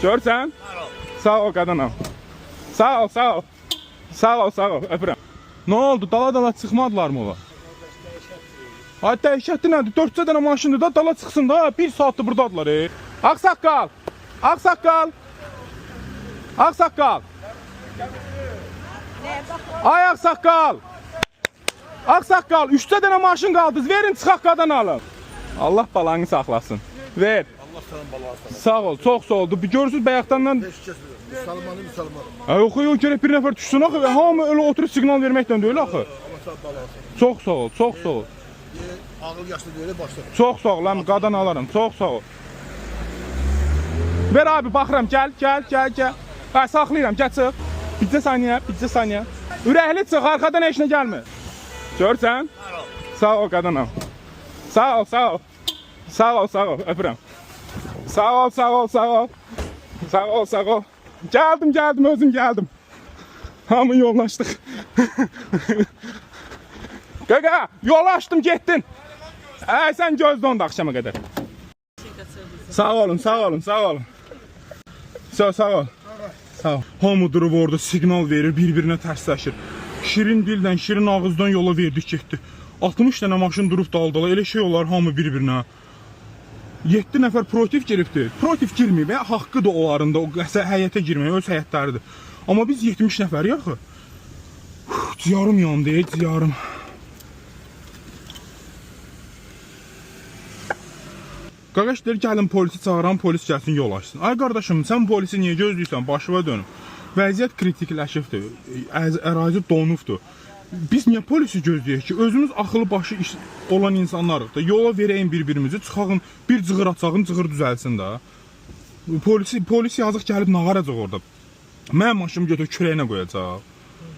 Görsən? Sağ ol qadınam. Sağ ol, sağ ol. Sağ ol, sağ ol. Öpürəm. Nə oldu? Dala çıxmadılar mı ola? Ay dəhşətli nədir? 4 dənə maşındır da dala çıxsın da. 1 saatdır buradadılar. Ağsaqqal. Ağsaqqal. Ağsaqqal. Ay ağsaqqal. Ağsaqqal. 3 dənə maşın qaldınız. Verin çıxaq qadan alın. Allah balanı saxlasın. Ver. Allah sənin balasını. Sağ ol. Çox sağ oldu. Görürsünüz bayaqdandan. Müsəlmanı. Yox, yox, görə bir nəfər düşsün axı. Hamı elə oturub siqnal verməkdən deyil axı. Allah sənin balasını. Çox sağ ol, çox sağ ol. Ağıl yaşlı deyil, başla. Çox sağ ol, mən qadan alaram. Çox sağ ol. Ver abi, baxıram. Gəl. Ay, saxlayıram, gəl çıx. Bircə saniyə. Ürəkli çıx, arxadan heç nə gəlmir. Görsən? Sağ ol qadanam. Sağ ol. Öpürəm. Sağ ol. Gəldim, özüm gəldim. Hamı yollaşdıq. Qaqa, yol açdım, getdin. Sən gözlə onda axşama qədər. Sağ olun. Sağ ol. Hamı durub orada siqnal verir, bir-birinə tərsləşir. Şirin dildən, şirin ağızdan yola verdik, getdi. 60 dənə maşın durub daldala, elə şey olar hamı bir-birinə. 7 nəfər protiv giribdir. Protiv girməyib, haqqıdır onlarında, o həyətə girmək, öz həyətləridir. Amma biz 70 nəfər yaxı. Ciyarım yandı, ciyarım. Qaqaş deyir, gəlin polisi çağıran, polis gəlsin, yol açsın. Ay qardaşım, sən polisi niyə gözləyirsən? Başıva dönüm. Vəziyyət kritikləşibdir, ərazi donubdur. Biz niyə polisi gözləyək ki? Özümüz axılı başı olan insanlarıq da. Yola verəyin bir-birimizi, çıxağın, bir cığır açağın, cığır düzəlsin də. Polis yazıq gəlib nağaracaq orada. Mənim maşımı götür, kürəyinə qoyacaq.